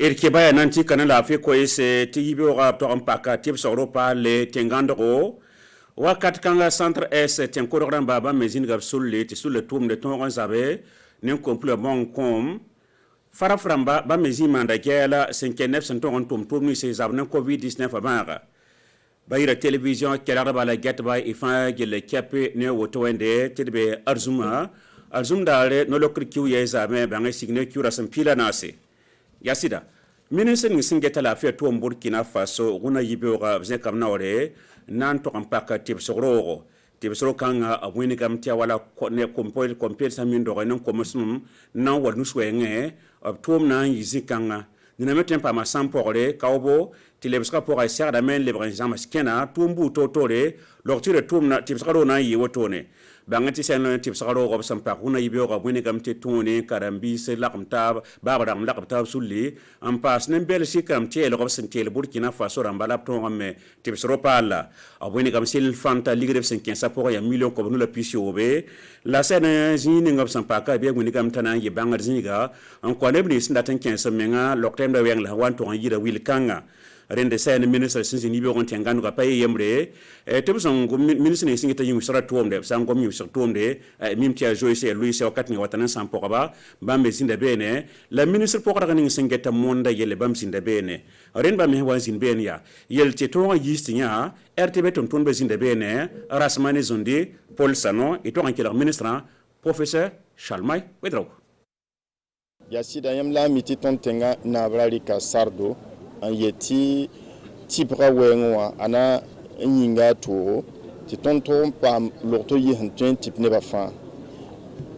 Kebaya nanti kana la fe ko ese tibi ora to ampaka tib so Europa le tengandro wakat kanga centre S tenko ran baba mezin gab sulle ti sulle tum de ton zabe nen complet bon com faraframba ba mezin manda gela 59 centon tum ni se zabne covid 19 abara bayira télévision kala bala get bay ifa gele kepe ne woto wende tidbe arzum dale no lokri kiu ye zabe bangai signe kiu rasam pila nase yasida ministre ni singeta la fe to Burkina Faso guna yibora bze kamna ore nan to ampaka tibsoro kanga abwini kamtia wala ne kompel samin do renon komosum nan wadu swenge abtom nan yizikanga nina metem pa ma sampore kawbo tilebska pour ay serda men le brin jamaskena tumbu totore lortire tumna tibsaro nan yiwotone bangati sen tibsaro rob sampa kuna yibora bwini kamte tone karambi se lakamta babadam lakamta sulli am pas nem bel sikam tie le rob sentel Burkina Faso rambala ton me tibsaro pala abwini kam sil fanta ligre 5 pour ya million ko no la pisiobe la sen zini ngab sampa ka be bwini kam tanan yi bangar ziniga an ko nebni sindatan 15 menga loktem da weng la wan to yira wil kanga rende sen ministre sinzi ni be on tianganu ka pay yemre tebson ministre ni singita yimi sara tuomde sangom yimi sara tuomde mimtia joyce louis wakat ni watanan sampokaba bambe zinda bene la ministre pokara ni singeta monda yele bam zinda bene ren bam hewa zin bene ya yel te to yistinya rtb ton ton be zinda bene rasmane zondi paul sano et to ankela ministre professeur Chalmay wedro yasida yamla miti ton tenga na brali ka sardo an yeti tipra wenwa ana nyinga to ti tonton pam lokto yi hanten tip ne ba fa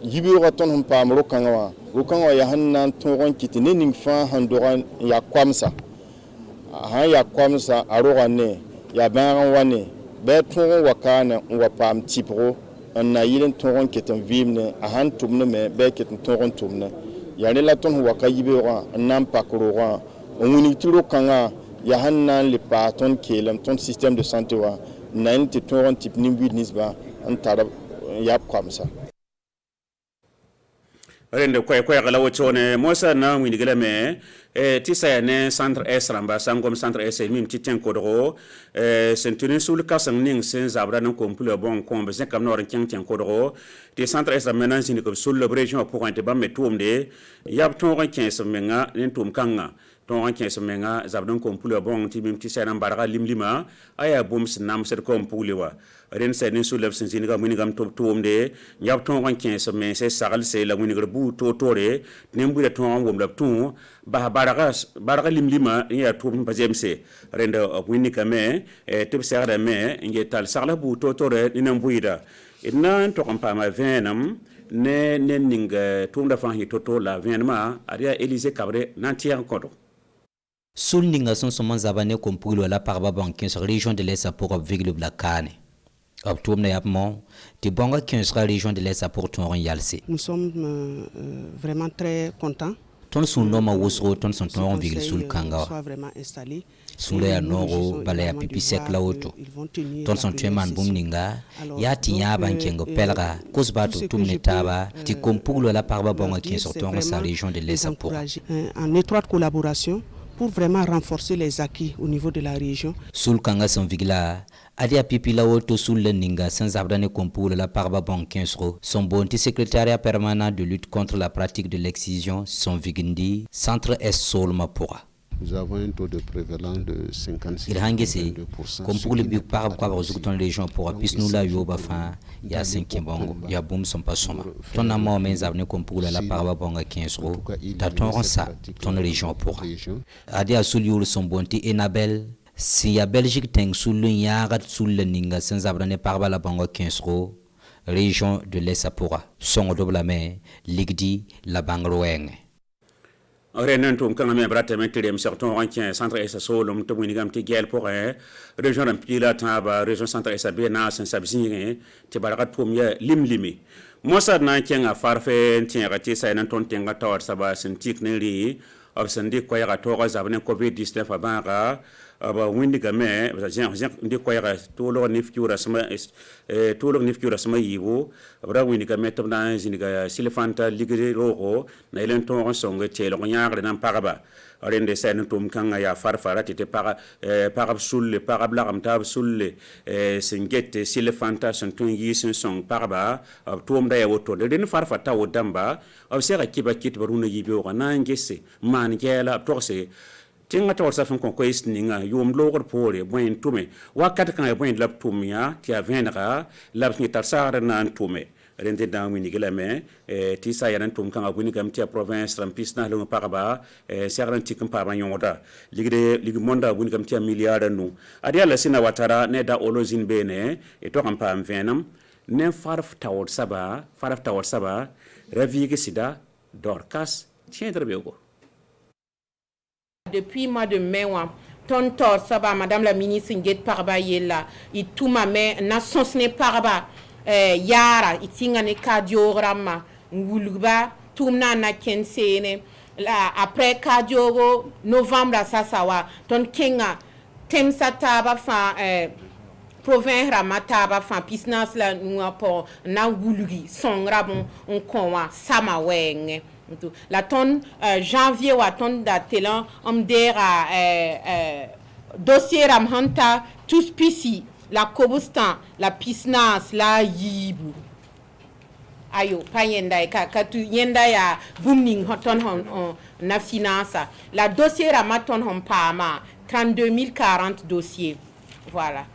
yibi ro ton pam rokanga ya hannan ton kitine ning fa handoran ya kwamsa ya kwamsa aroga ne ya ban wane be ton wakana wa pam tipro an na yilen ton kitan vimne a han tumne me be kitan ton tumne ya ne la ton wakayibi ro nan pakro ro on unitiro kanga ya hannan le paton kelem ton système de santé wa nan te ton type ni nisba an tarab yap comme ça rende koy gala wotone mosa na wini gala me tisa ya ne centre S ramba sangom centre S mim titen kodro sentune sul kasang ning sen zabra non complet bon kombe sen kam nor tienten kodro de centre S menan sini ko sul le région pour ante bam metumde yab ton 15 menga nen tum kanga ton 15 menga zabdon complet bon ti mim tisa na baraka limlima aya bom sinam ser complet wa ren sen sul le sen sini ga mini gam top tumde yab ton 15 men se sagal se la mini bu totore nembu de ton wom la tun baraka limlima ya tum bazemse renda wini kame tib sagda me nge tal sagla bu totore dinam buida inna to kampa ma venam ne ninga tum da fan toto la venma aria Élysée Cabré nantier kodo sul ninga son somman zabane kompulo la parba bankin sur région de l'Est pour viglo blakane Octobre n'ayapment, de bonga 15 régions de l'Est pour ton yalse. Nous sommes vraiment très contents. Ton son nom a wosro ton son ton vigil sul kanga. Soit vraiment installé. Sule ya noro balaya pipi sek la auto. Ton son tueman bumninga ya tinya bankengo pelga kosbato tumne taba ti kompulo la parba bonga 15 ton sa région de l'Est pour. En étroite collaboration pour vraiment renforcer les acquis au niveau de la région. Sul kanga son vigila adia pipi la auto sul le ninga sans abdane kompoule la parba bon 15 ro son bonti secrétariat permanent de lutte contre la pratique de l'excision son vigindi centre est sol mapura. Nous avons un taux de prévalence de 56%. Il hangese kompoule bi par kwa bazukton région pour pis nous la yoba fa ya 5 bongo ya boum son pas soma ton amo men zavne kompoule la parba bon 15 ro ta ton sa ton région pour adia sul yul son bonti enabel si ya Belgique teng sul yagat sul ninga sans abrane parba la bango 15 ro région de l'Est Apura son double main ligdi la bangroeng renan tum kanga me brate me tirem certain rankin centre S solom to winigam ti gel pour région rampila taba région centre S bena sans sabzine ti barakat premier limlimi mosa na kenga farfe tien rati sa nan ton tenga tawar saba sentik ne ri obsandi ko ya to ga zabne covid 19 abanga aba windi game jean ndi ko yara tolo ni fiura sama yibo abra windi game to na ziniga silfanta ligre rogo na elen to songa telo nyaare nan paraba rende sen tum kanga ya farfara tete para sulle para blagam tab sulle singette silfanta son tun yisin song paraba tum da ya woto de den farfata wodamba ab sera kiba kit baruna yibo na ngese man gela torse tinga tawar safin kon kois ninga yom logor pore boin tume wakat kan boin lab tumia ti avenra lab ni tarsara nan tume rente da wini gelame ti sa yanan tum kan abuni kam ti province rampis na lo paraba serran ti kan pa nyonda ligi monda abuni kam ti milliard nu adia la sina watara ne da olozin bene e to kan pa venam ne farf tawar saba ravige sida dorcas tiendra bego. Depuis mois de mai, ton tor saba madame la ministre Nguet Parba yella et tout ma mère n'a sonsne Parba yara itinga ne cardiorama ngulba tumna na kensene la après cardioro novembre ça sawa ton kenga temsa taba fa province ramataba fa pisnas la nuapo na ngulgi songra bon on konwa sama wenge. La tonne janvier ou la tonne d'atelan on dira dossier ramhanta tous pisi la kobustan la pisnas la yibu ayo pa yenda ka tu yenda ya booming hoton on na finance la dossier ramaton on pama 32040 dossiers voilà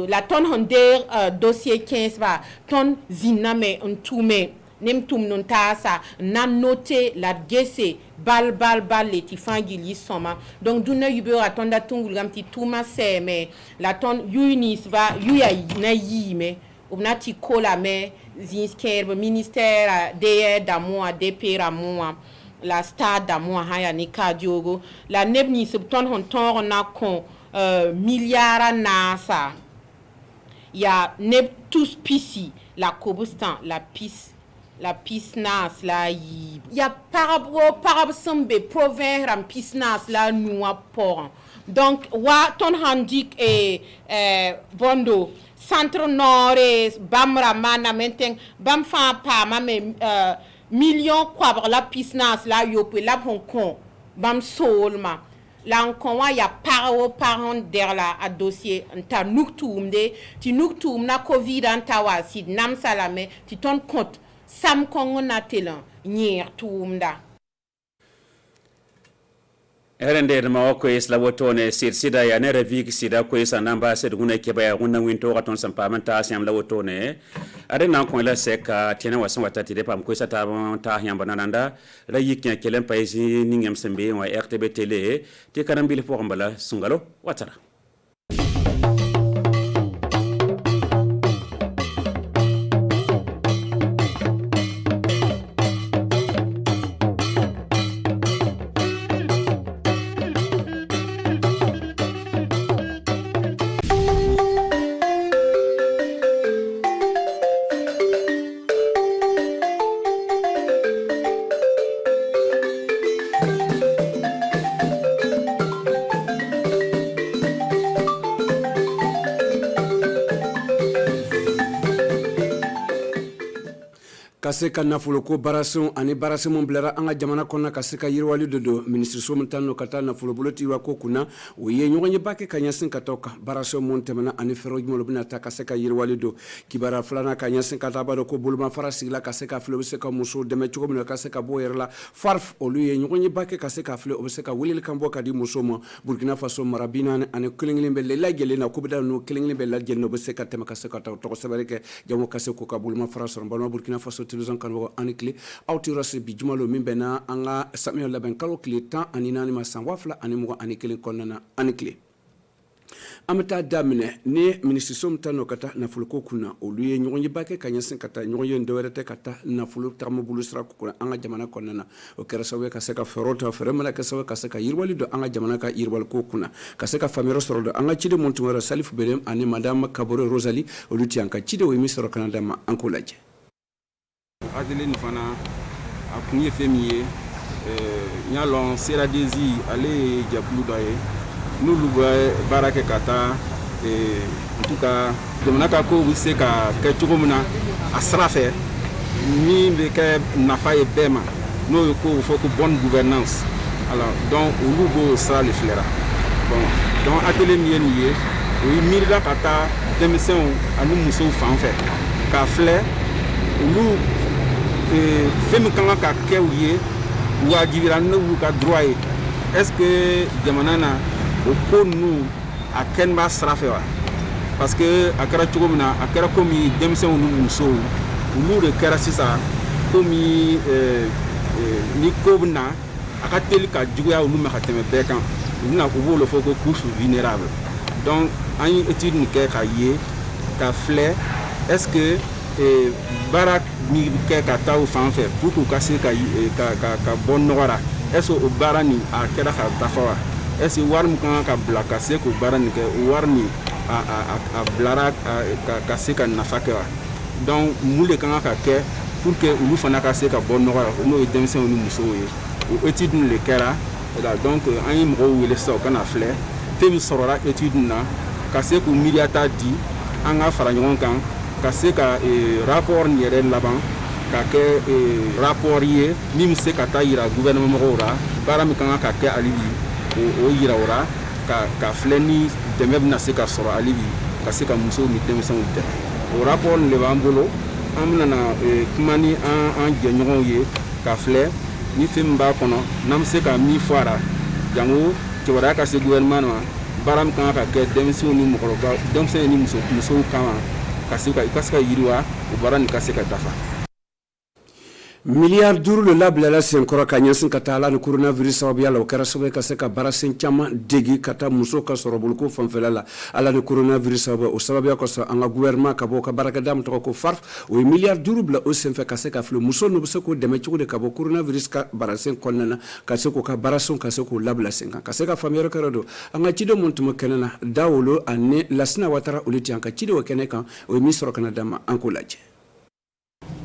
la tonne on der dossier 15 va tonne ziname on toume nem tum non tasa na noté la gese bal les tifangili soma donc duna yube atonda tungul gam ti tuma seme la ton unis va yuya na yime obnati kola me zinsker ministère de d'amour DP ramoa la stade d'amour haya ni kadiogo la nebni subton hon ton na kon milliard nasa ya neb tous pisi la kobustan la pisnas la yib ya parabsambe province ram pisnas la noua poran donc wa ton handik bondo centre nord bamra mana menten bam fa pa ma me million kwabre la pisnas la yope la Hong Kong bam solma la nkwa ya parent der la a dossier ta nuktum de ti nuktum na covid antawa sid nam salame ti ton compte sam kongo na telan nyer tumda erende ma ko isla wotone sida ya ne revik sida ko isa namba se duguna keba ya gunna winto raton sampamenta siam la wotone are na ko la seka tiene wasan watati de pam ko isa ta yamba nananda la yiknya kelen paisi ningam sembe wa RTB télé te kanambili fo mbala sungalo watara. Kaseka nafolo ko barason ani barasemo blara anga jamana konna kaseka yirwali dodo ministre somtano kata nafolo boloti wa ko kuna oye nyonye bake kanyasin katoka barason montemana ani fero jmolo bina ta kaseka yirwali do kibara flana kanyasin kata bado ko bulma farasigla kaseka flo beseka muso deme chugo bina kaseka boyerla farf oluye nyonye bake kaseka flo obeseka wilil kambo kadi muso mo Burkina Faso marabina ani kilinglimbe lela gele na kubida no kilinglimbe la gele no beseka tema kaseka to sebereke jamo kaseko ka bulma faraso bano Burkina Faso telezon kanwo anikli autirasi bijumalo mimbena anga Samuel Laben kalo kli tan aninani masanwafla animugo anikli konnana anikli amata damine ni ministre somtano kata na fulko kuna oluye nyonyi bake kanyasin kata nyonyi ndowerete kata na fulu tamo bulusra kuna anga jamana konnana o kerasawe kaseka ferota feremala kasawe kaseka yirwali do anga jamana ka yirwal ko kuna kaseka famero sorodo anga chide montumara salif belem ani madame Kabore Rosalie oluti anka chide we misro kanada ma ankolaje Adeline fana akunye femiye nyalon sera desi ale japlu doye n'olu bɛ baara kɛ ka taa en tout cas jamana ka ko bɛ se ka kɛ cogo min na a sira fɛ min bɛ kɛ nafa ye bɛɛ ma n'o ye ko fɔ ko bonne gouvernance alors donc olu b'o sira de filɛra bon donc atelier min ye nin ye o ye miirila ka taa denmisɛnw ani musow fan fɛ k'a filɛ olu fɛn min ka kan ka kɛ u ye wajibira n'olu ka droit ye est-ce que jamana na o ko ninnu a kɛni b'a sira fɛ wa parce que a kɛra cogo min na a kɛra komi denmisɛnw ni musow olu de kɛra sisan komi ni ko bɛ na a ka teli ka juguya olu ma ka tɛmɛ bɛɛ kan u b'o le fɔ ko couche vulnérable donc an ye étude nin kɛ k'a ye ka filɛ est-ce que baara min kɛ ka taa o fan fɛ pour que u ka se ka bɔ nɔgɔ la est-ce que o baara nin a kɛra ka dafa wa est-ce que wari min kan ka bila ka se k'o baara nin kɛ o wari nin a bilara ka se ka nafa kɛ wa donc mun de kan ka kɛ pour que olu fana ka se ka bɔ nɔgɔ la n'o ye denmisɛnw ni musow ye o étude nin de kɛra donc an ye mɔgɔw wele sisan u kana filɛ fɛn min sɔrɔla étude nin na ka se k'u miiriyata di an ka fara ɲɔgɔn kan ka se ka rapport nin yɛrɛ laban ka kɛ rapport ye min bɛ se ka taa yira gouvernement mɔgɔw la baara min kan ka kɛ hali bi o yira o la ka filɛ ni dɛmɛ bɛna se ka sɔrɔ hali bi ka se ka musow ni denmisɛnw dɛmɛ o rapport nin de b'an bolo an bɛna kuma ni an jɛɲɔgɔnw ye ka filɛ ni fɛn min b'a kɔnɔ n'an bɛ se ka min fɔ a la jango kibaruya ka se gouvernement ma baara min kan ka kɛ denmisɛnw ni mɔgɔkɔrɔba denmisɛnw ni musow kama ka se ka yiriwa o baara nin ka se ka dafa. miliyari 5 le labilala senkɔrɔ ka ɲɛsin ka taa ala ni coronavirus sababuya la o kɛra sababu ka se ka baarasen caman degi ka taa muso ka sɔrɔ boloko fanfɛla la ala ni coronavirus sababu o sababuya kosɔn an ka gouvernement ka bɔ ka baarakɛda min tɔgɔ ko FARF o ye miliyari 5 bila o senfɛ ka se ka filɛ muso n'u bɛ se k'o dɛmɛ cogo de ka bɔ coronavirus ka baarasen kɔnɔna na ka se k'o ka baarasenw ka se k'o labila sen kan ka se ka faamuyali kɛra don an ka ciden mun tun bɛ kɛnɛ na Dawolo ani Lasina Watara olu ti an ka ciden o kɛnɛ kan o ye min sɔrɔ ka na d'an ma an k'o lajɛ.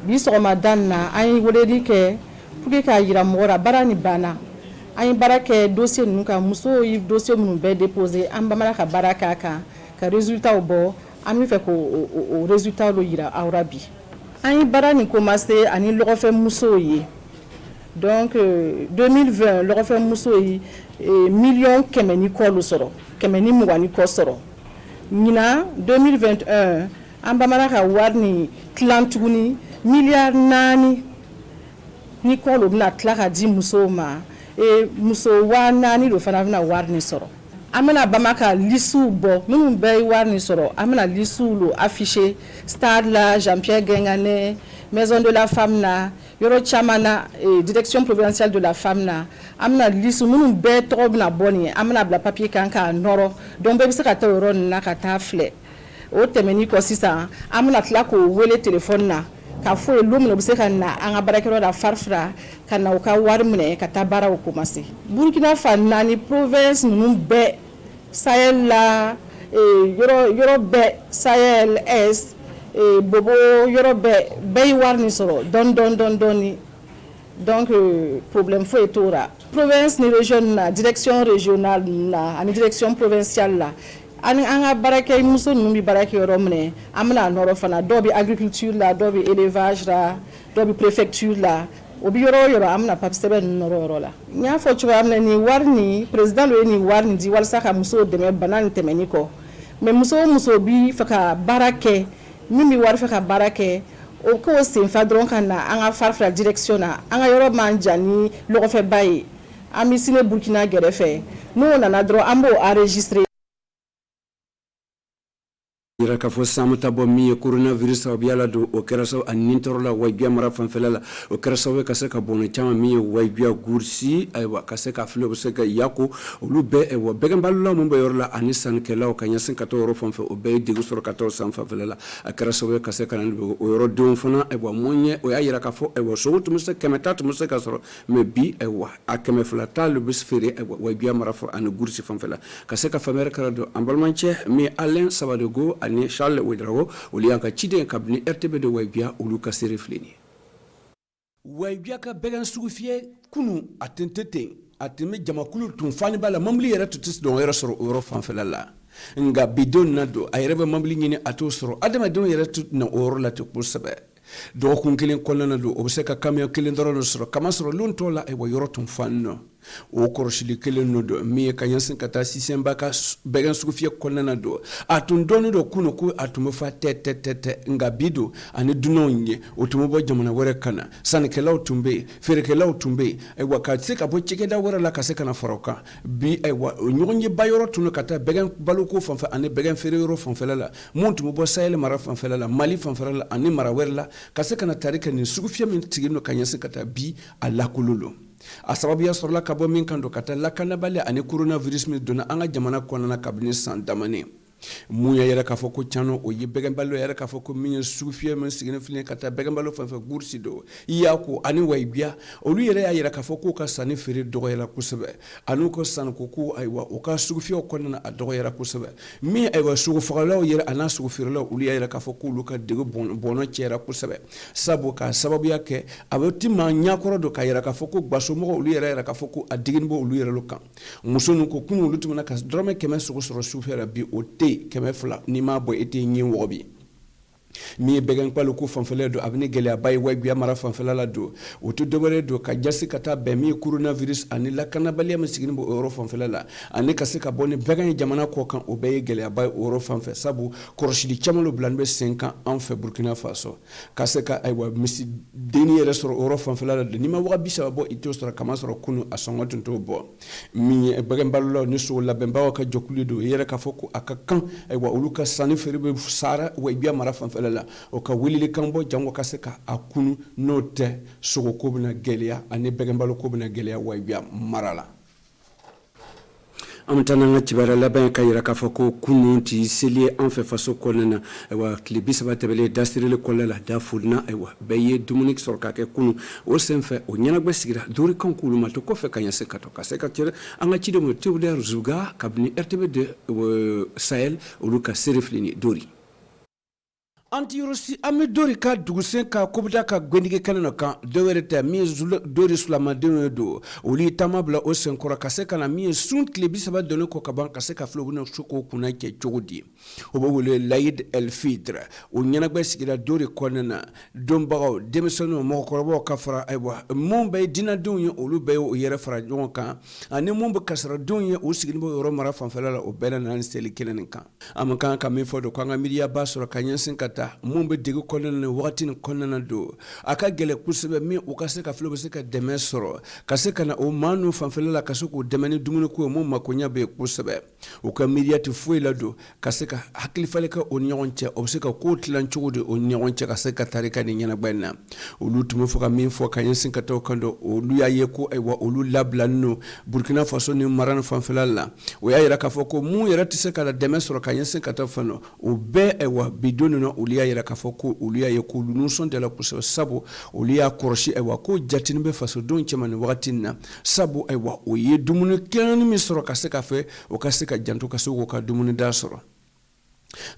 Bi sɔgɔmadan na an ye weleli kɛ pour que k'a yira mɔgɔ la baara ni banna an ye baara kɛ dossier ninnu kan musow ye dossier minnu bɛɛ déposé an bamana ka baara k'a kan ka résultat bɔ an bɛ fɛ k'o résultat dɔ yira aw la bi an ye baara nin commencé ani lɔgɔfɛ musow ye donc 2020 lɔgɔfɛ musow ye million 100 ni kɔ sɔrɔ 120 ni kɔ sɔrɔ ɲina 2021 an bamana ka wari ni tilan tuguni miliyari 4 ni kɔlo bɛna tila ka di musow ma muso 4,000 do fana bɛna wari ni sɔrɔ an bɛna bama ka lisiw bɔ minnu bɛɛ ye wari ni sɔrɔ an bɛna lisiw lo affiché stade la Jean-Pierre Gengane maison de la femme na yɔrɔ caman na direction provinciale de la femme na an bɛna lisiw minnu bɛɛ tɔgɔ bɛna bɔ nin ye an bɛna bila papier kan k'a nɔrɔ donc bɛɛ bɛ se ka taa yɔrɔ nin na ka taa filɛ o tɛmɛni kɔ sisan an bɛna tila k'o wele téléphone na ka fɔ ye lu minnu bɛ se ka na an ka baarakɛyɔrɔ la FARF ka na u ka wari minɛ ka taa baaraw commencé Burkina fan 4 province ninnu bɛɛ Sahel la yɔrɔ bɛɛ Sahel Est Bobo yɔrɔ bɛɛ ye wari ni sɔrɔ dɔɔni donc problème foyi t'o la province ni région na direction régionale na ani direction provinciale la an ka baarakɛ muso ninnu bɛ baara kɛ yɔrɔ minɛ an bɛna nɔrɔ fana dɔw bɛ agriculture la dɔw bɛ élevage la dɔw bɛ préfecture la o bɛ yɔrɔ o yɔrɔ an bɛna papier sɛbɛn ninnu nɔrɔ yɔrɔ la n y'a fɔ cogoya min na nin wari nin président ye nin wari nin di walasa ka musow dɛmɛ bana nin tɛmɛni kɔ mais muso o muso bɛ fɛ ka baara kɛ min bɛ wari fɛ ka baara kɛ o k'o senfa dɔrɔn ka na an ka FARF direction na an ka yɔrɔ man jan ni lɔgɔfɛba ye an bɛ sini Burkina gɛrɛfɛ n'o nana dɔrɔn an b'o enregistrer yira ka fɔ samu ta bɔ min ye coronavirus sababuya la don o kɛra sababu ani nintɔrɔ la Wayiguya mara fanfɛla la o kɛra sababu ka se ka bɔnɛ caman min ye Wayiguya Gursi ayiwa ka se ka filɛ o bɛ se ka yako olu bɛɛ ayiwa bɛgɛnbalilaw min bɛ yɔrɔ la ani sannikɛlaw ka ɲɛsin ka taa yɔrɔ fan fɛ o bɛɛ ye degun sɔrɔ ka taa o san fanfɛla la a kɛra sababu ka se ka na o yɔrɔ denw fana ayiwa mun ye o y'a yira ka fɔ ayiwa sogo tun bɛ se 100 tun bɛ se ka sɔrɔ mais bi ayiwa a 200 ta le bɛ feere ayiwa Wayiguya mara fɔ ani Gursi fanfɛla ka se ka faamuyali kɛra don an balimancɛ min Alain Sabadogo ani Charles Ouedraogo olu y'an ka ciden kabini RTB de Wayiguya olu ka seere filɛ nin ye. Wayiguya ka bɛgɛn sugu fiyɛ kunu a tun tɛ ten atime jamakulu tun fani bala mambli yɛrɛ tun tɛ dɔn yɛrɛ sɔrɔ o yɔrɔ fanfɛla la nga bidon na don a yɛrɛ bɛ mambli ɲini a t'o sɔrɔ adamadenw yɛrɛ tun na o yɔrɔ la ten kosɛbɛ dɔgɔkun kelen kɔnɔna don o bɛ se ka kamiyon kelen dɔrɔn de sɔrɔ kamasɔrɔ lon tɔ la ayiwa yɔrɔ tun fani nɔ o kɔrɔsili kelen no don min ye ka ɲɛsin ka taa sisɛnba ka bɛgɛn sugu fiyɛ kɔnɔna don a tun dɔɔni don kunun ko a tun bɛ fa tɛ nga bi don ani dunanw ye o tun bɛ bɔ jamana wɛrɛ kan na sannikɛlaw tun bɛ yen feerekɛlaw tun bɛ yen ayiwa ka se ka bɔ cɛkɛda wɛrɛ la ka se ka na fara o kan bi ayiwa o ɲɔgɔn ye ba yɔrɔ tun ka taa bɛgɛn baloko fanfɛ ani bɛgɛn feere yɔrɔ fanfɛla la mun tun bɛ bɔ sahel mara fanfɛla la mali fanfɛla la ani mara wɛrɛ la ka se ka na tari kɛ nin sugu fiyɛ min sigilen don ka ɲɛsin ka taa bi a lakolon don a sababuya sɔrɔla ka bɔ min kan don ka taa lakanabali ani coronavirus min donna an ka jamana kɔnɔna kabini san damanen mun yɛrɛ k'a fɔ ko cano o ye bɛgɛnbalo yɛrɛ k'a fɔ ko min ye sugufiyɛ min sigilen filɛ ka taa bɛgɛnbalo fanfɛ gursi do iyako ani wayibiya olu yɛrɛ y'a yɛrɛ k'a fɔ k'u ka sanni feere dɔgɔyara kosɛbɛ an'u ka sanniko ko ayiwa u ka sugufiyɛw kɔnɔna a dɔgɔyara kosɛbɛ min ayiwa sugufagalaw yɛrɛ a n'a sugufeerelaw olu y'a yɛrɛ k'a fɔ k'olu ka degu bɔnɔ cɛyara kosɛbɛ sabu k'a sababuya kɛ a bɛ ti maa ɲakɔrɔ don k'a yɛrɛ k'a fɔ ko gbasomɔgɔw olu yɛrɛ k'a fɔ ko a digini bɔ olu yɛrɛ kan muso ninnu ko kunun olu tɛmɛna ka dɔrɔmɛ 100 sogo sɔrɔ sufɛ la bi o tɛ 200 n'i m'a bɔ e tɛ ɲɛ wɔgɔ bi min ye bɛgɛn kpalo ko fanfɛla don a bɛ ni gɛlɛyaba ye wayibiya mara fanfɛla la don o tɛ dɔwɛrɛ don ka jasi ka taa bɛn min ye coronavirus ani lakanabaliya min sigilen bɛ o yɔrɔ fanfɛla la ani ka se ka bɔ ni bɛgɛn ye jamana kɔ kan o bɛɛ ye gɛlɛyaba ye o yɔrɔ fanfɛ sabu kɔrɔsili caman lo bilani bɛ sen kan an fɛ burkina faso ka se ka ayiwa misi denni yɛrɛ sɔrɔ o yɔrɔ fanfɛla la don n'i ma waga 30 bɔ i t'o sɔrɔ kamasɔrɔ kunun a sɔngɔ tun t'o bɔ min ye bɛgɛn balolaw ni sogo labɛnbagaw ka jɔkulu don i yɛrɛ k'a fɔ ko a ka kan ayiwa olu ka sanni feere bɛ sara wayibiya mara fanfɛla la o ka wilili kan bɔ jango ka se ka a kunu n'o tɛ sogo ko bɛna gɛlɛya ani bɛgɛnbalo ko bɛna gɛlɛya wayibiya mara la an bɛ taa n'an ka kibaruya laban ka yira k'a fɔ ko kunun ti seli ye an fɛ faso kɔnɔna na ayiwa tile 30 tɛmɛlen dasirili kɔnɔna la da folina ayiwa bɛɛ ye dumuni sɔrɔ k'a kɛ kunun o senfɛ o ɲɛnagwɛ sigira dorikan k'olu ma to kɔfɛ ka ɲɛsin ka to ka se ka cɛrɛ an ka cidenw Théodore Zuga kabini RTV Sahel olu ka seere filɛ nin ye Dori antirosi an bɛ dori ka dugusen ka kobuda ka gwendige kɛnɛ nɔ kan dɔwɛrɛ tɛ min ye dori sulamadenw ye don olu ye taama bila o senkɔrɔ ka se ka na min ye sun tile 30 donnen kɔ ka ban ka se ka filɛ u bɛna so k'o kunna cɛ cogo di o bɛ wele Layid El Fidre o ɲɛnagwɛ sigira dori kɔnɔna na dɔnbagaw denmisɛnninw mɔgɔkɔrɔbaw ka fara ayiwa mun bɛ ye dinadenw ye olu bɛɛ ye o yɛrɛ fara ɲɔgɔn kan ani mun bɛ kasaradenw ye o sigilen bɛ yɔrɔ mara fanfɛla la o bɛɛ nana ni seli kelen nin kan an man kan ka min fɔ don ko an ka miiriyaba sɔrɔ ka ɲɛsin ka taa mun bɛ degu kɔnɔna na wagati nin kɔnɔna don a ka gɛlɛ kosɛbɛ min u ka se ka filɛ u bɛ se ka dɛmɛ sɔrɔ ka se ka na o maa ninnu fanfɛla la ka se k'o dɛmɛ ni dumuni ko ye mun makoɲɛ bɛ yen kosɛbɛ u ka miiriya tɛ foyi la don ka se ka hakili falen kɛ o ni ɲɔgɔn cɛ o bɛ se ka kow tilan cogo de o ni ɲɔgɔn cɛ ka se ka taari ka nin ɲɛnagba in na olu tun bɛ fɔ ka min fɔ ka ɲɛsin ka taa o kan don olu y'a ye ko ayiwa olu labilalen don Burkina Faso ni mara ni fanfɛla la o y'a yira k'a fɔ ko mun yɛrɛ tɛ se ka dɛmɛ sɔrɔ ka ɲɛsin ka taa fan o bɛɛ ayiwa bi don nin na olu y'a yira k'a fɔ ko olu y'a ye ko olu nisɔndiyala kosɛbɛ sabu olu y'a kɔrɔsi ayiwa ko jatini bɛ fasodenw cɛman nin wagati in na sabu ayiwa o ye dumuni kɛnɛni min sɔrɔ ka se ka fɛ o ka se ka janto ka se k'o ka dumuni da sɔrɔ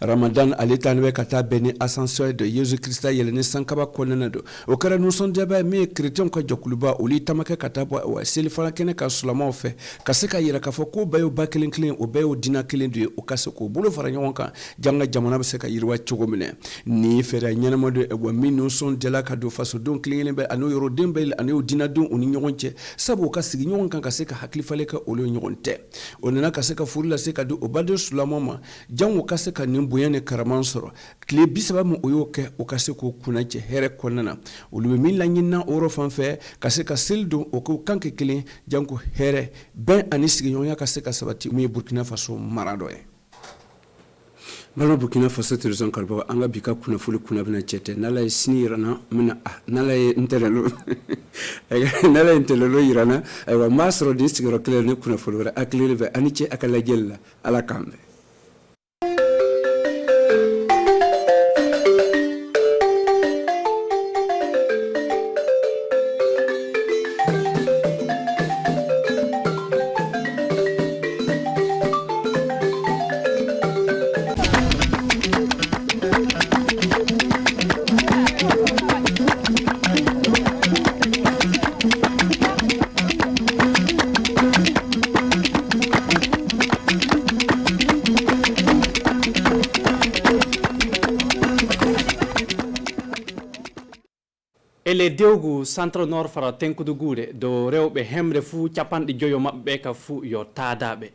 Ramadan ale tan bɛ ka taa bɛn ni ascension de Yesu Krista yɛlɛni sankaba kɔnɔna don o kɛra nisɔndiyaba ye min ye chrétienw ka jɛkuluba olu tamakɛ ka taa bɔ selifana kɛnɛ ka sulamaw fɛ ka se ka yira k'a fɔ ko bɛɛ y'o ba kelen kelen o bɛɛ y'o dina kelen de ye o ka se k'o bolo fara ɲɔgɔn kan janga jamana bɛ se ka yiriwa cogo minɛ ni fɛɛrɛ ɲɛnama don wa min nisɔndiyala ka don fasodenw kelen kelen bɛ ani yɔrɔden bɛɛ ani o dinadenw u ni ɲɔgɔn cɛ sabu o ka sigi ɲɔgɔn kan ka se ka hakili falen kɛ olu ɲɔgɔn tɛ o nana ka se ka furu lase ka di o baden sulamaw ma jango ka se ka nin bonya ni karaman sɔrɔ tile 30 min o y'o kɛ o ka se k'o kunna cɛ hɛrɛ kɔnɔna na olu bɛ min laɲinina o yɔrɔ fan fɛ ka se ka seli don o k'o kan kɛ kelen janko hɛrɛ bɛn ani sigiɲɔgɔnya ka se ka sabati min ye Burkina Faso mara dɔ ye Bala Burkina Faso télévision kalbaga an ka bi ka kunnafoni kunna bɛna cɛ tɛ n'ala ye sini yirana mina n'ala ye ntɛnɛlo n'ala ye ntɛnɛlo yirana ayiwa maa sɔrɔ di sigiyɔrɔ kelen ni kunnafoni wɛrɛ hakili bɛ ani cɛ a ka lajɛli la ala k'an bɛn le dewgu centre nord fara tenkudu guure do rewɓe hemre fuu capanɗe joyo maɓɓe ka fuu yo taadaɓe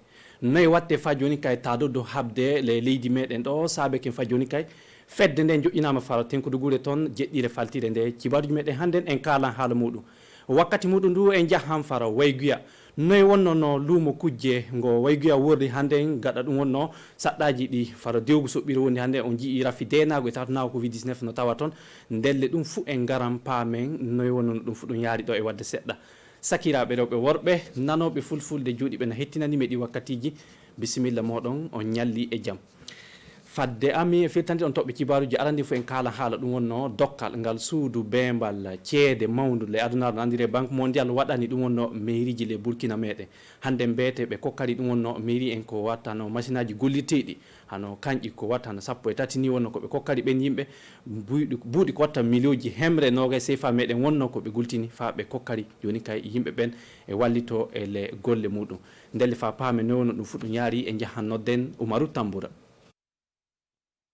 noyi watte fa joni kay taadodo habde le leydi meɗen ɗo saabe ken fa joni kay fedde nde joƴƴinama fara tenkudu guure toon jeɗɗire faltire nde cibaruji meɗen hannden en kalan haala muɗum wakkati muɗum ndu en jahan fara wayguya noyi wonno no luumo kujje ngo wayguya wordi hannden gaɗa ɗum wonno saɗɗaji ɗi fara dewgu soɓɓiri woni hannde on jii rafi denago e tawto nawa covid 19 no tawa toon ndelle ɗum fuu en garan paamen noyi wonno no ɗum fu ɗum yaari ɗo e wadde seɗɗa sakiraɓe rewɓe worɓe nanoɓe fulfulde juuɗi ɓe no hettinanime ɗi wakkatiji bisimilla moɗon on ñalli e jaam fadde ami e firtande on toɓɓe cibaruji arandi fof en kala haala ɗum wonno dokkal ngal suudu bembal ceede mawdu le adunaru no andire banque mondial waɗani ɗum wonno mairie ji le burkina meɗen hande mbiyete ɓe kokkari ɗum wonno mairie en ko wattano machine aji golliteɗi hano kanƴi ko watta hano 13 ni wonno koɓe kokkari ɓen yimɓe buuɗi ko watta million ji hemre noga CFA meɗen wonno koɓe gultini fa ɓe kokkari joni kay yimɓe ɓen e wallito e le golle muɗum ndelle fa paame no wonno ɗum fu ɗum yaari e jahannodden Umaru Tamboura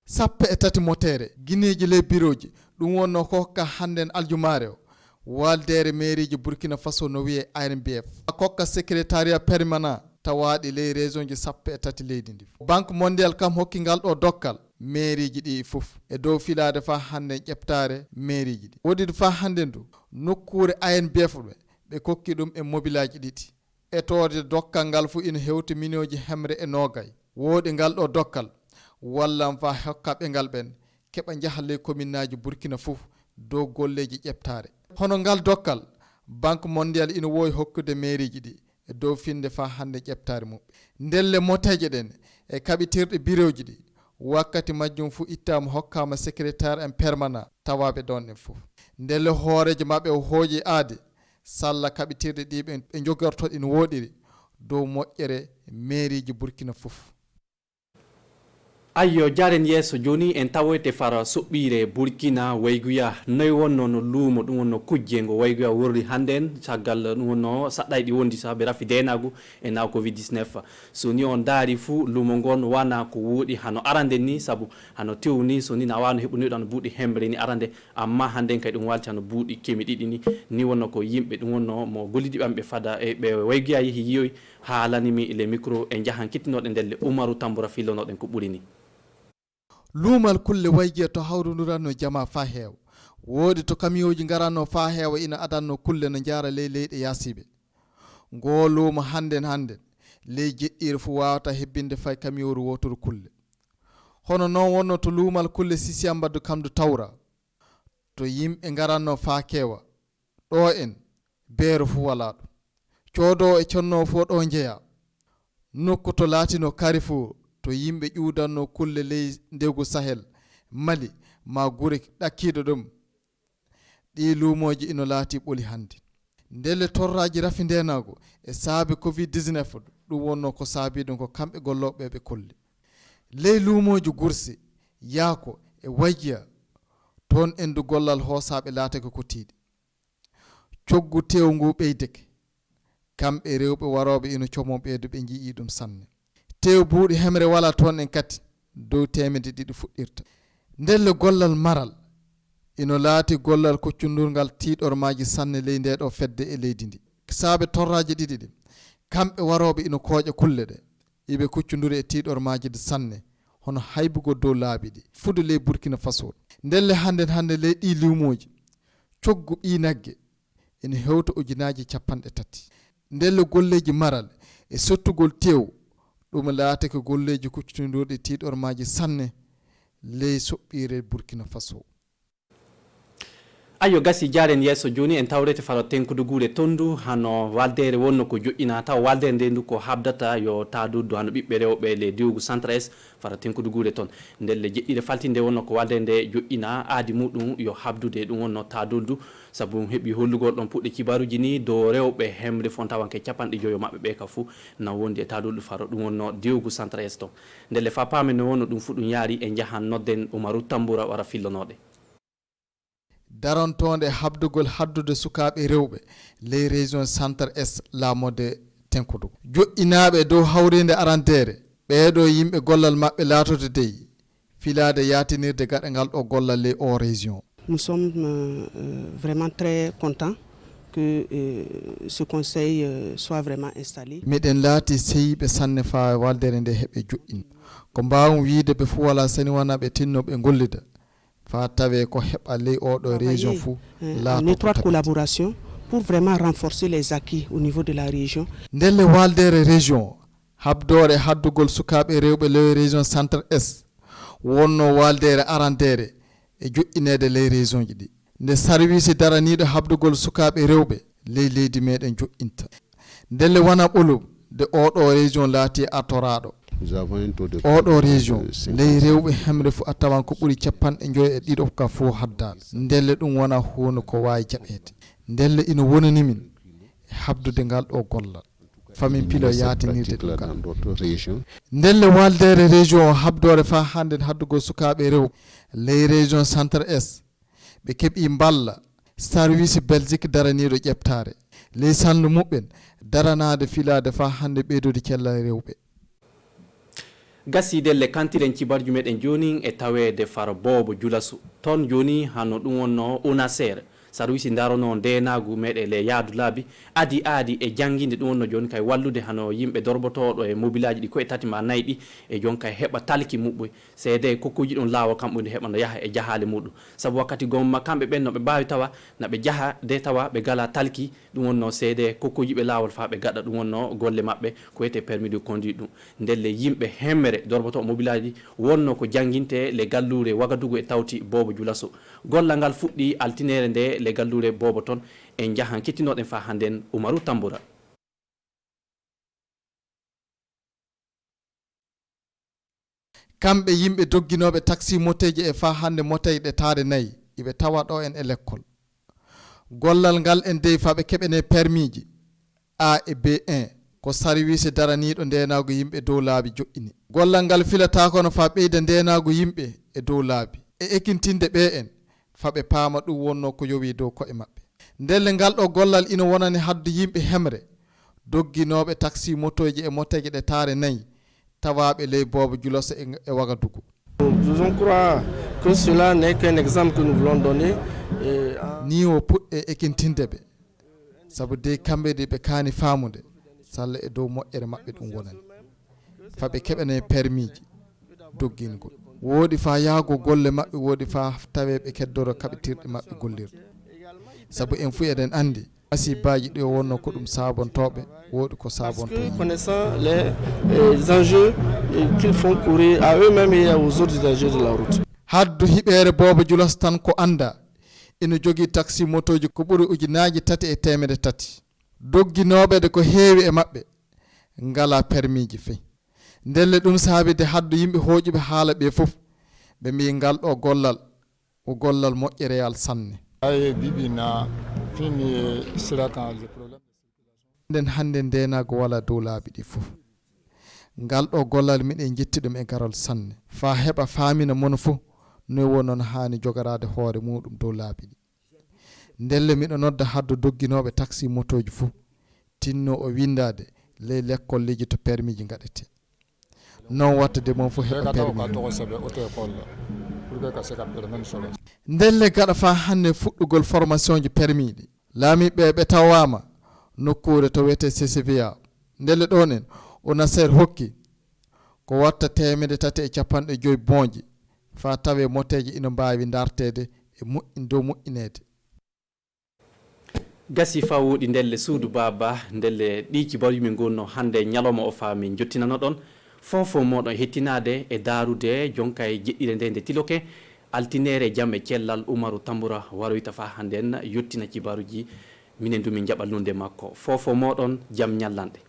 sappo e tati motere guineji ley biroji ɗum wonno ko hokka hannden aljumare o waldere mairie ji Burkina Faso no wiye ANBF kokka secrétariat permanent tawaɗi ley région ji sappo e tati leydi ndi banque mondial kam hokki ngal ɗo dokkal mairie ji ɗi fof e dow filade fa hannden ƴeftare mairie ji ɗi woɗide fa hannden du nokkure ANBF ɓe kokki ɗum e mobilaji ɗiɗi etode dokkal ngal fu ina hewti million ji hemre e nogay woɗi ngal ɗo dokkal wallam fa hokka ɓengal ɓen keɓa jaha ley commune aji Burkina fof dow golleji ƴeftare hono ngal dokkal banque mondial ina wowi hokkude mairie ji ɗi e dow finde fa hande ƴeftare mum ndelle moteje ɗen e kaɓitirɗe bureau ji ɗi wakkati majjum fu ittama hokkama secrétaire en permanent tawaɓe ɗon ɗen fof ndelle hooreje mabɓe o hooji aade salla kaɓitirɗe ɗi ɓe jogortoɗe ina woɗiri dow moƴƴere mairie ji Burkina fof ayyo jaren yeeso joni en tawoyte fara soɓɓire Burkina wayguya noyi wonno no luumo ɗum wonno kujje ngo wayguya worri hannden caggal ɗum wonno saɗɗay ɗi wondi saabe rafi denagu e naw covid 19 so ni on daari fuu luumo ngon wana ko wooɗi hano arande ni saabu hano tew ni so ni na wano heɓuniɗo hano buuɗi hembre ni arande amma hannden kay ɗum walti hano buuɗi kemi ɗiɗi ni wonno ko yimɓe ɗum wonno mo gollidi ɓamɓe fada e ɓe wayguya yeehi yiyoy haalanimi le micro e jahan kittinoɗe ndelle Umaru Tamboura fillonoɗen ko ɓuri ni luumal kulle waygue to hawruduranno jama fa heewa woodi to kamioji garanno fa heewa ina adanno kulle no jara ley leyɗe yasiɓe ngo luuma hannden ley jeɗɗiri fu wawata hebbinde fay kamioru wotoru kulle hono noon wonno to luumal kulle sisiyambaddu kamdu tawra to yimɓe garanno fa keewa ɗo en beero fu wala ɗum coodowo e connowo fo ɗo jeeya nokku to laatino Carrefour to yimɓe ƴuudanno kulle ley ndewgu Sahel Mali ma gure ɗakkiɗo ɗum ɗi luumoji ino laati ɓoli hannde ndelle torraji rafi ndenago e saabi covid 19 ɗum wonno ko saabi ɗum ko kamɓe golloɓe ɓe kolle ley luumoji gursi yaako e waygiya toon endu gollal hoosaɓe laatake ko tiiɗi coggu tew ngu ɓeydeke kamɓe rewɓe waroɓe ino comon ɓeydo ɓe jii ɗum sanne tew buuɗi hemre wala toon en kati dow temedde ɗiɗi fuɗɗirta ndelle gollal maral ino laati gollal koccundurgal tiiɗormaji sanne ley nde ɗo fedde e leydi ndi saabe torraji ɗiɗi ɗi kamɓe waroɓe ino kooƴa kulle ɗe iɓe kuccunduri e tiiɗormaji de sanne hono haybugo dow laabi ɗi fude ley Burkina Faso ndelle hande ley ɗi luumoji coggu ɓi nagge ina hewta ujunaji 30 ndelle golleji maral e sottugol tew ɗum laate ko golleji kuccitindurɗe tiiɗormaji sanne ley soɓɓire Burkina Faso ayo gasi jaren yeeso joni en tawrete faro tenkudu guure tondu hano waldere wonno ko joƴƴina taw waldere nde ndu ko habdata yo taaduddu hano ɓiɓɓe rewɓe le diwgu centre est faro tenkudu guure toon ndelle jeɗɗire faltinde wonno ko waldere nde joƴƴina aadi muɗum yo habdude ɗum wonno taaduddu saabu heeɓi hollugol ɗon puɗɗe kibaruji ni dow rewɓe hemre fon tawanke capanɗe joyo maɓɓe ɓe ka fuu na wondi e taaduddu faro ɗum wonno diwgu centre est toon ndelle fa paame no wonno ɗum fu ɗum yaari e jahan nodden Umaru Tamboura wara fillonoɗe darontonde habdugol haddude sukaɓe rewɓe ley région centre est laamode tenkudu joƴƴinaɓe dow hawrinde arandere ɓeeɗo yimɓe gollal maɓɓe laatoto dey filade yatinirde gaɗa ngal ɗo gollal ley o région Nous sommes vraiment très contents que ce conseil soit vraiment installé. Miɗen laati seyiɓe sanne fa waldere nde heɓe joƴƴin ko mbawon wiide ɓe fuu wala sani wona ɓe tinnoɓe gollida fa tawe ko heɓa ley oɗo région fuu en étroite collaboration pour vraiment renforcer les acquis au niveau de la région. Ndelle waldere région habdore haddugol sukaɓe rewɓe ley région centre est wonno waldere arandere e joƴƴinede ley région ji ɗi nde service daraniɗo habdugol sukaɓe rewɓe ley leydi meɗen joƴƴinta ndelle wona ɓolum de oɗo région laati artoraɗo oɗo région ley rewɓe hemre fu a tawan ko ɓuuri 50 ka fo haddaɓe ndelle ɗum wona hunde ko wawi jaɓede ndelle ina wonani min habdude ngal ɗo gollal famin pilo yatinirde ɗum gal ndelle waldere région habdore fa hande haddugol sukaɓe rewɓe ley région centre est ɓe keeɓi balla service belgique daraniɗo ƴeɓtare ley sannu muɓɓen daranade filade fa hande ɓeydude cellal rewɓe gasidelle kantiren cibarju meɗen joni e tawede faro bobo julasu ton joni hanno ɗum wonno UNASER service darono ndenagu meɗe le yaadu laabi adi e janginde ɗum wonno joni kay wallude hano yimɓe dorbotoɗo e mobilaji ɗi koye tati ma nayyi ɗi e jon kay heɓa talki muɓɓe seede kokkuji ɗon lawol kamɓe heɓa no yaha e jahale muɗum saabu wakkati gomma kamɓe ɓen no ɓe mbawi tawa naɓe jaaha de tawa ɓe gala talki ɗum wonno seede kokkuji ɓe lawol fa ɓe gaɗa ɗum wonno golle mabɓe ko wiyete permis de conduire ɗum ndelle yimɓe hemmere dorboto mobilaji wonno ko jangguinte le gallure Wagadugu e tawti Bobo Dioulasso gollal ngal fuɗɗi altinere nde le gallure Bobo ton en jahan kettinoɗen fa handen Umaru Tamboura. kamɓe yimɓe dogginoɓe taxi moteji e fa hande moteji ɗe taare nayyi iɓe tawa ɗo en e l'école gollal ngal en dey fa ɓe keɓene permis ji A et B1 ko service daraniɗo ndenago yimɓe dow laabi joƴƴini gollal ngal filata kono fa ɓeyda ndenago yimɓe e dow laabi e ekintinde ɓe en faɓe paama ɗum wonno ko yowi dow koye maɓɓe ndelle ngal ɗo gollal ina wonani hadde yimɓe hemre dogginoɓe taxi motoji e moteji ɗe taare nayyi tawaɓe ley Bobo Dioulasso e Wagadugu. Je crois que cela n'est qu'un exemple que nous voulons donner. Ni o puɗɗe ekintinde ɓe sabu de kamɓe de ɓe kaani faamude salla e dow moƴƴere maɓɓe ɗum wonani faɓe keɓane permis ji doggingol woodi fa yaago golle maɓɓe woodi fa tawe ɓe keddoro kaɓetirɗe maɓɓe gollirde sabu en fu eɗen andi masibaji ɗi wonno ko ɗum sabontoɓe woodi ko sabontoɓe connaissant les enjeux qu'ils font courir à eux-mêmes et aux autres usagers de la route haddu hiɓere Bobo Dioulasso tan ko anda ina jogui taxi motoji ko ɓuuri 300 dogginoɓe de ko heewi e maɓɓe ngala permis ji fey ndelle ɗum saabide haddu yimɓe hooƴuɓe haala ɓe fof ɓe mbi ngal ɗo gollal ko gollal moƴƴereyal sanne nden hande ndenago wala dow laabi ɗi fof ngal ɗo gollal miɗen jetti ɗum e garal sanne fa heɓa faamina mono fof noy wonon hani jogarade hoore muɗum dow laabi ɗi ndelle miɗo nodda haddo dogginoɓe taxi motoji fof tinno o windade ley lekkolleji to permis ji gaɗete non wattade mon fof heɓa permis ndelle gaɗa fa hande fuɗɗugol formation ji permis ɗi laamiɓe ɓe tawama nokkure to wiyete CCVA ndelle ɗon en UNASER hokki ko watta 350 bonji fa tawe moteji ina mbawi dartede e dow moƴƴinede gasi fa woɗi ndelle suudu baba ndelle ɗiki bari min gonno hande nyaloma o fa min jottinano ɗon fofo moɗon hettinade e darude jonka e jeɗɗire nde tiloke altinere jam e cellal Umaru Tamboura waroyta fa hande en yottina cibaruji minen du min jaɓalnunde makko fofo moɗon jam ñallanɗe